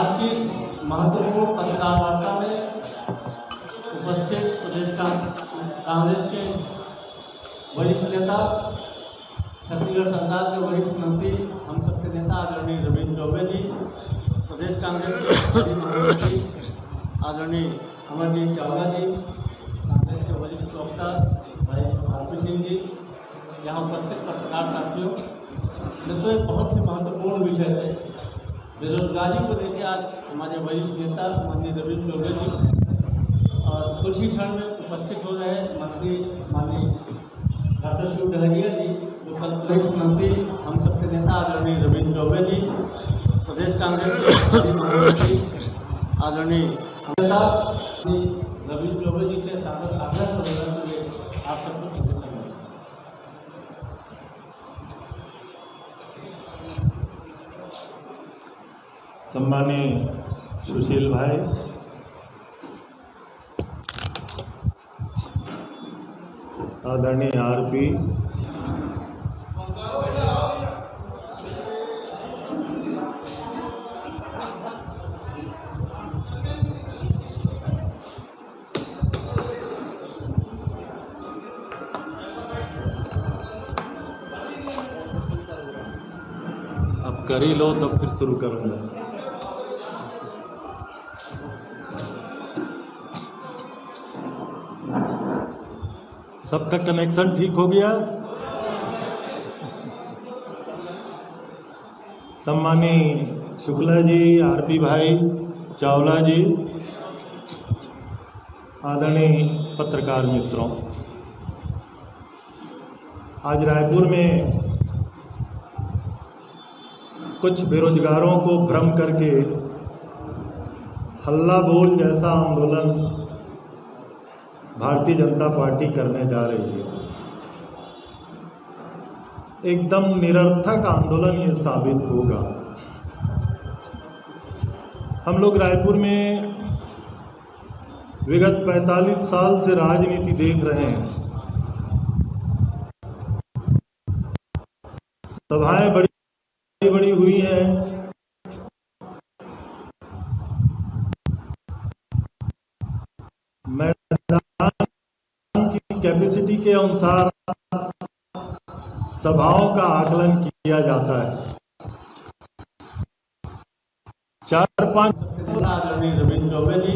आज की इस महत्वपूर्ण पत्रकार वार्ता में उपस्थित प्रदेश कांग्रेस के वरिष्ठ नेता, छत्तीसगढ़ सरकार के वरिष्ठ मंत्री, हम सबके नेता आदरणीय रविंद्र चौबे जी, प्रदेश कांग्रेस के महामंत्री आदरणीय अमरजीत चावला जी, कांग्रेस के वरिष्ठ प्रवक्ता भाई आरपी सिंह जी, यहाँ उपस्थित पत्रकार साथियों, ये तो एक बहुत ही महत्वपूर्ण विषय है। बेरोजगारी को लेकर आज हमारे वरिष्ठ नेता माननीय रविंद्र चौबे जी और कुछ ही क्षण में उपस्थित हो रहे मंत्री माननीय डॉक्टर शिव डहरिया जी, जो कल वरिष्ठ मंत्री हम सबके नेता आदरणीय रविंद्र चौबे जी, प्रदेश कांग्रेस के महामंत्री आदरणीय नेता रविंद्र चौबे जी से आग्रह करूँगा कि आप सबको सीधे समझ। सम्मानीय सुशील भाई, आदरणीय आरपी, अब कर ही लो तब फिर शुरू करूंगा। सबका कनेक्शन ठीक हो गया? सम्मानीय शुक्ला जी, आरपी भाई, चावला जी, आदरणीय पत्रकार मित्रों, आज रायपुर में कुछ बेरोजगारों को भ्रम करके हल्ला बोल जैसा आंदोलन भारतीय जनता पार्टी करने जा रही है। एकदम निरर्थक आंदोलन ये साबित होगा। हम लोग रायपुर में विगत 45 साल से राजनीति देख रहे हैं। सभाएं बड़ी बड़ी हुई हैं, मैदान की कैपेसिटी के अनुसार सभाओं का आकलन किया जाता है। 4-5 आदरणीय रविंद्र चौबे जी,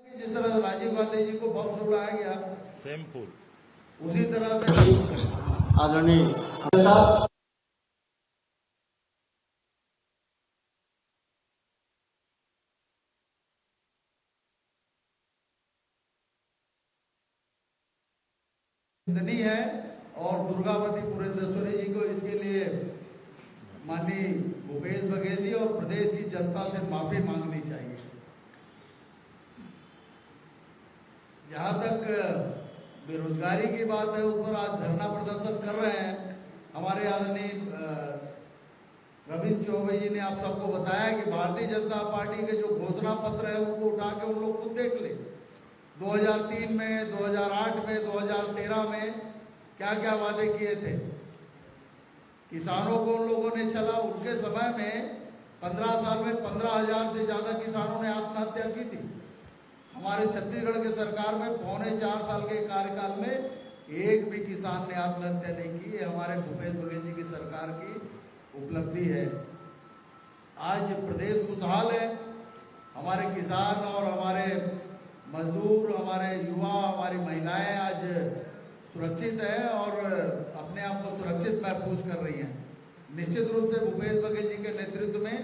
जिस तरह से राजीव गांधी जी को बम से उड़ाया गया, सेम फूल, उसी तरह से आदरणीय नेता निंदनीय है और दुर्गावती पुरंदेश्वरी जी को इसके लिए माननीय भूपेश बघेल जी और प्रदेश की जनता से माफी मांगनी चाहिए। जहां तक बेरोजगारी की बात है, उस पर आज धरना प्रदर्शन कर रहे हैं हमारे आदरणीय रविंद्र चौबे जी ने आप सबको बताया कि भारतीय जनता पार्टी के जो घोषणा पत्र है उनको उठा के उन लोग खुद देख ले। 2003 में, 2008 में, 2013 में क्या क्या वादे किए थे। किसानों को उन लोगों ने छला। उनके समय में 15 साल में 15,000 से ज्यादा किसानों ने आत्महत्या की थी। हमारे छत्तीसगढ़ के सरकार में 3.25 साल के कार्यकाल में एक भी किसान ने आत्महत्या नहीं की। ये हमारे भूपेश बघेल जी की सरकार की उपलब्धि है। आज प्रदेश खुशहाल है। हमारे किसान और हमारे मजदूर, हमारे युवा, हमारी महिलाएं आज सुरक्षित है और अपने आप को सुरक्षित महसूस कर रही हैं। निश्चित रूप से भूपेश बघेल जी के नेतृत्व में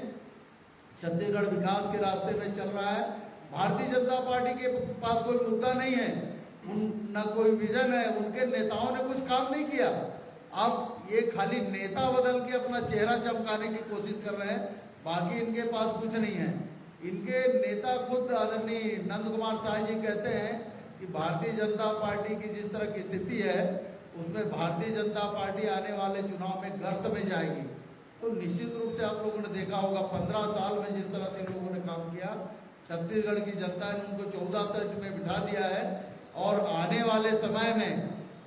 छत्तीसगढ़ विकास के रास्ते में चल रहा है। भारतीय जनता पार्टी के पास कोई मुद्दा नहीं है, न कोई विजन है। उनके नेताओं ने कुछ काम नहीं किया। अब ये खाली नेता बदल के अपना चेहरा चमकाने की कोशिश कर रहे हैं, बाकी इनके पास कुछ नहीं है। इनके नेता खुद आदरणीय नंद कुमार साय जी कहते हैं कि भारतीय जनता पार्टी की जिस तरह की स्थिति है उसमें भारतीय जनता पार्टी आने वाले चुनाव में गर्त में जाएगी। तो निश्चित रूप से आप लोगों ने देखा होगा 15 साल में जिस तरह से इन लोगों ने काम किया, छत्तीसगढ़ की जनता ने उनको 14 सीट में बिठा दिया है और आने वाले समय में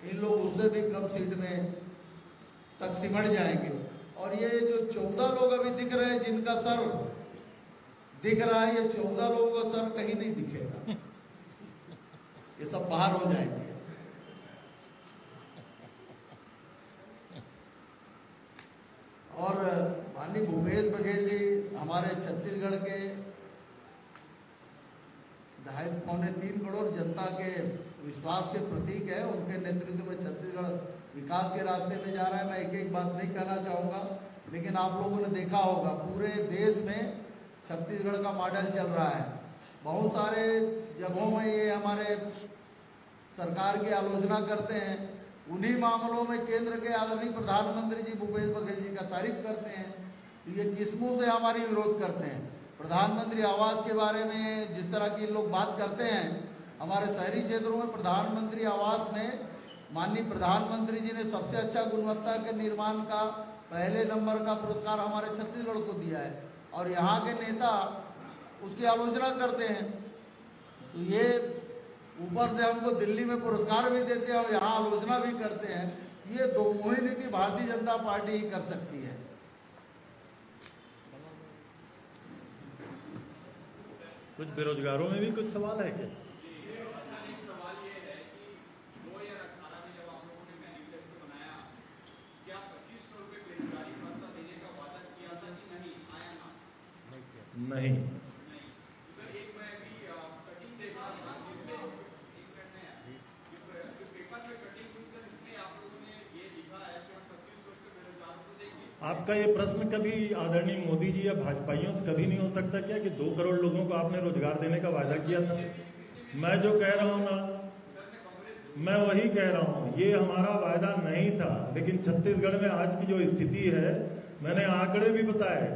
इन लोग उससे भी कम सीट में तक सिमट जाएंगे। और ये जो 14 लोग अभी दिख रहे हैं जिनका सर दिख रहा है, ये 14 लोगों का सर कहीं नहीं दिखेगा, ये सब बाहर हो जाएंगे। और माननीय भूपेश बघेल जी हमारे छत्तीसगढ़ के 2.5-3 करोड़ जनता के विश्वास के प्रतीक है। उनके नेतृत्व में छत्तीसगढ़ विकास के रास्ते में जा रहा है। मैं एक एक बात नहीं कहना चाहूँगा, लेकिन आप लोगों ने देखा होगा पूरे देश में छत्तीसगढ़ का मॉडल चल रहा है। बहुत सारे जगहों में ये हमारे सरकार की आलोचना करते हैं, उन्हीं मामलों में केंद्र के आदरणीय प्रधानमंत्री जी भूपेश बघेल जी का तारीफ करते हैं। तो ये किस मुंह से हमारी विरोध करते हैं। प्रधानमंत्री आवास के बारे में जिस तरह की लोग बात करते हैं, हमारे शहरी क्षेत्रों में प्रधानमंत्री आवास में माननीय प्रधानमंत्री जी ने सबसे अच्छा गुणवत्ता के निर्माण का पहले नंबर का पुरस्कार हमारे छत्तीसगढ़ को दिया है और यहाँ के नेता उसकी आलोचना करते हैं। तो ये ऊपर से हमको दिल्ली में पुरस्कार भी देते हैं और यहाँ आलोचना भी करते हैं। ये दो मुही नीति भारतीय जनता पार्टी ही कर सकती है। कुछ बेरोजगारों में भी कुछ सवाल है क्या? सवाल ये है कि 2018 में जब आप लोगों ने मैनिफेस्टो बनाया, क्या 2500 रुपए बेरोजगारी भत्ता देने का वादा किया था कि नहीं? आया ना? नहीं। सर एक मैं अभी कटिंग देख रहा था जिसमें पेपर में कटिंग हुई सर, इसमें आप लोगों ने ये लिखा है कि हम 2500 रुपए बेरोजगारों को देंगे। आपका ये प्रश्न कभी आदरणीय मोदी जी या भाजपाइयों से कभी नहीं हो सकता क्या कि 2 करोड़ लोगों को आपने रोजगार देने का वादा किया था? मैं जो कह रहा हूँ ना, मैं वही कह रहा हूँ, ये हमारा वायदा नहीं था। लेकिन छत्तीसगढ़ में आज की जो स्थिति है, मैंने आंकड़े भी बताए।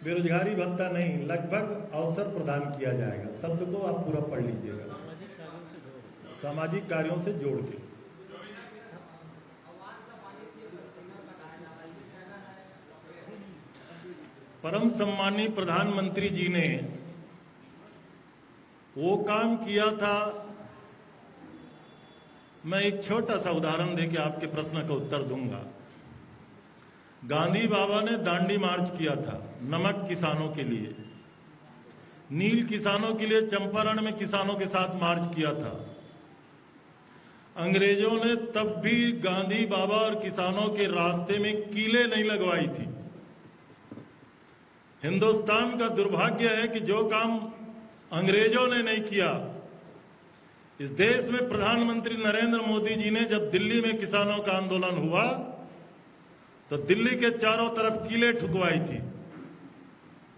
बेरोजगारी भत्ता नहीं, लगभग अवसर प्रदान किया जाएगा। शब्द को आप पूरा पढ़ लीजिएगा, सामाजिक कार्यों से जोड़ के। परम सम्मानीय प्रधानमंत्री जी ने वो काम किया था। मैं एक छोटा सा उदाहरण देके आपके प्रश्न का उत्तर दूंगा। गांधी बाबा ने दांडी मार्च किया था नमक किसानों के लिए, नील किसानों के लिए चंपारण में किसानों के साथ मार्च किया था। अंग्रेजों ने तब भी गांधी बाबा और किसानों के रास्ते में कीलें नहीं लगवाई थी। हिंदुस्तान का दुर्भाग्य है कि जो काम अंग्रेजों ने नहीं किया, इस देश में प्रधानमंत्री नरेंद्र मोदी जी ने जब दिल्ली में किसानों का आंदोलन हुआ तो दिल्ली के चारों तरफ कीलें ठुकवाई थी।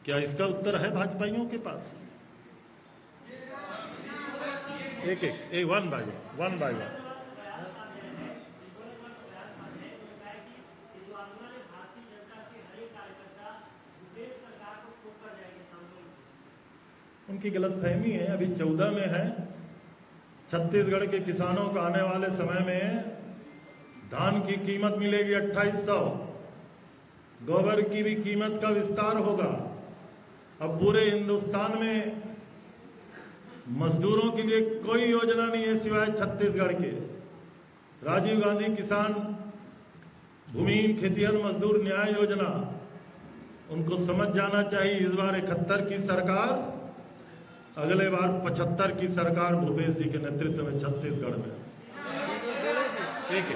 क्या इसका उत्तर है भाजपाइयों के पास? एक वन बाय वन। उनकी गलतफहमी है। अभी 14 में है, छत्तीसगढ़ के किसानों को आने वाले समय में धान की कीमत मिलेगी 2800, गोबर की भी कीमत का विस्तार होगा। अब पूरे हिंदुस्तान में मजदूरों के लिए कोई योजना नहीं है सिवाय छत्तीसगढ़ के। राजीव गांधी किसान भूमिहीन खेतिहर मजदूर न्याय योजना, उनको समझ जाना चाहिए इस बार 71 की सरकार, अगले बार 75 की सरकार भूपेश जी के नेतृत्व में छत्तीसगढ़ में। एक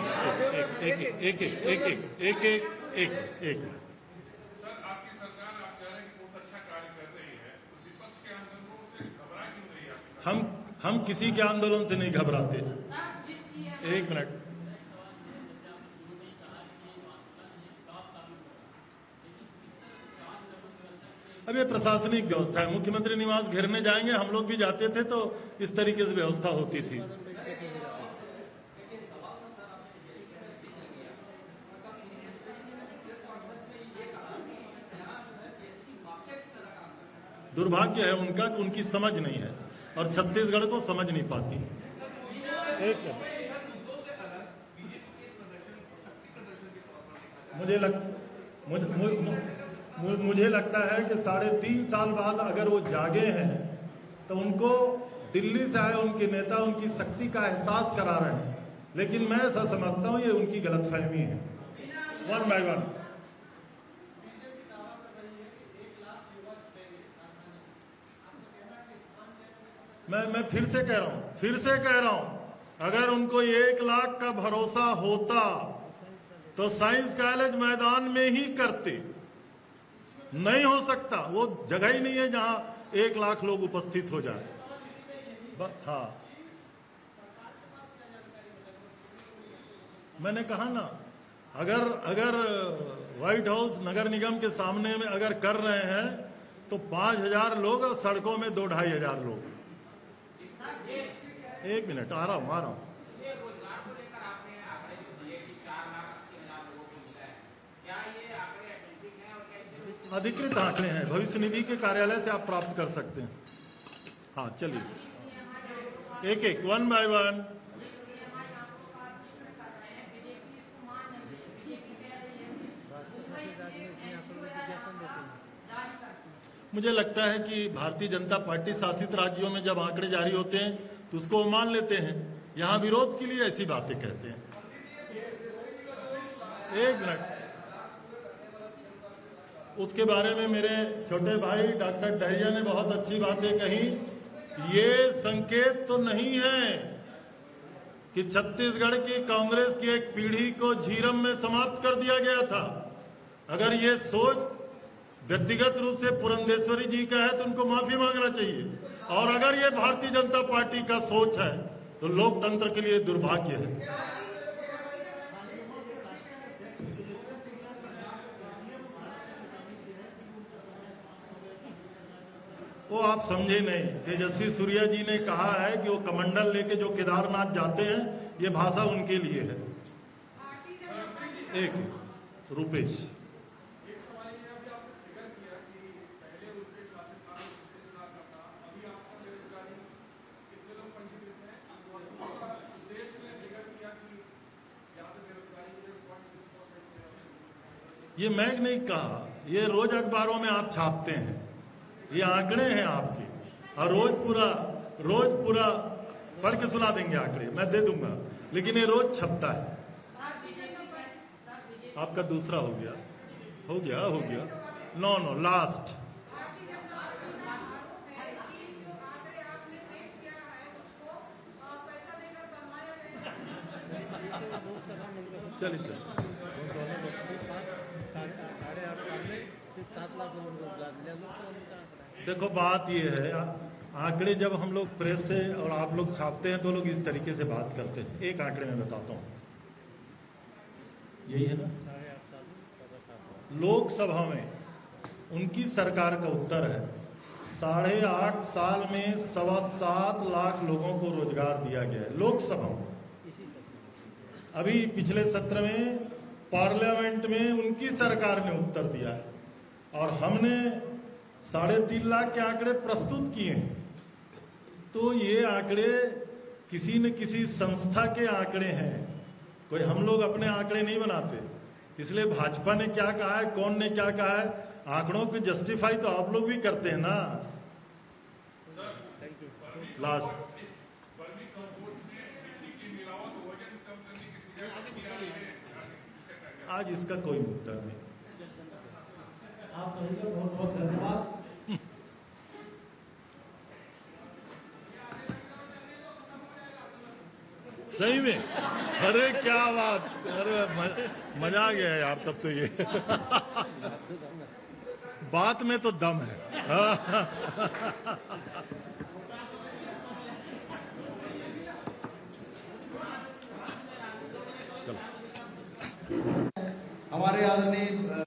हम किसी के आंदोलन से नहीं घबराते। एक मिनट, अब ये प्रशासनिक व्यवस्था है। मुख्यमंत्री निवास घेरने जाएंगे, हम लोग भी जाते थे तो इस तरीके से व्यवस्था होती थी। दुर्भाग्य है उनका कि उनकी समझ नहीं है और छत्तीसगढ़ को समझ नहीं पाती। मुझे लगता है कि 3.5 साल बाद अगर वो जागे हैं तो उनको दिल्ली से आए उनके नेता उनकी शक्ति का एहसास करा रहे हैं, लेकिन मैं ऐसा समझता हूं ये उनकी गलतफहमी है। One by one. मैं फिर से कह रहा हूं, अगर उनको 1 लाख का भरोसा होता तो साइंस कॉलेज मैदान में ही करते। नहीं हो सकता, वो जगह ही नहीं है जहां 1 लाख लोग उपस्थित हो जाए। हाँ, मैंने कहा ना, अगर व्हाइट हाउस नगर निगम के सामने में अगर कर रहे हैं तो 5000 लोग और सड़कों में 2-2,500 लोग। एक मिनट, आ रहा हूं। अधिकृत आंकड़े हैं, भविष्य निधि के कार्यालय से आप प्राप्त कर सकते हैं। हाँ चलिए, एक वन बाय वन। मुझे लगता है कि भारतीय जनता पार्टी शासित राज्यों में जब आंकड़े जारी होते हैं तो उसको वो मान लेते हैं, यहां विरोध के लिए ऐसी बातें कहते हैं। एक मिनट, उसके बारे में मेरे छोटे भाई डॉक्टर डहरिया ने बहुत अच्छी बातें कही। ये संकेत तो नहीं है कि छत्तीसगढ़ की कांग्रेस की एक पीढ़ी को झीरम में समाप्त कर दिया गया था। अगर ये सोच व्यक्तिगत रूप से पुरंदेश्वरी जी का है तो उनको माफी मांगना चाहिए, और अगर ये भारतीय जनता पार्टी का सोच है तो लोकतंत्र के लिए दुर्भाग्य है। वो आप समझे नहीं, तेजस्वी सूर्या जी ने कहा है कि वो कमंडल लेके जो केदारनाथ जाते हैं, ये भाषा उनके लिए है। एक रुपेश, ये मैं नहीं कहा, ये रोज अखबारों में आप छापते हैं, ये आंकड़े हैं आपके, और रोज पूरा पढ़ के सुना देंगे आंकड़े, मैं दे दूंगा, लेकिन ये रोज छपता है। आपका दूसरा हो गया। No last. चलिए, देखो बात ये है, आंकड़े जब हम लोग प्रेस से और आप लोग छापते हैं तो लोग इस तरीके से बात करते हैं। एक आंकड़े में बताता हूं, यही है ना, लोकसभा में उनकी सरकार का उत्तर है 8.5 साल में 7.25 लाख लोगों को रोजगार दिया गया है लोकसभा में। अभी पिछले सत्र में पार्लियामेंट में उनकी सरकार ने उत्तर दिया है और हमने 3.5 लाख के आंकड़े प्रस्तुत किए हैं। तो ये आंकड़े किसी न किसी संस्था के आंकड़े हैं, कोई हम लोग अपने आंकड़े नहीं बनाते। इसलिए भाजपा ने क्या कहा है, कौन ने क्या कहा है, आंकड़ों को जस्टिफाई तो आप लोग भी करते हैं ना। लास्ट आज इसका कोई उत्तर नहीं। आप सभी का बहुत बहुत धन्यवाद। सही में, अरे क्या बात, अरे मजा आ गया यार तब तो ये बात में तो दम है। हमारे आदरणीय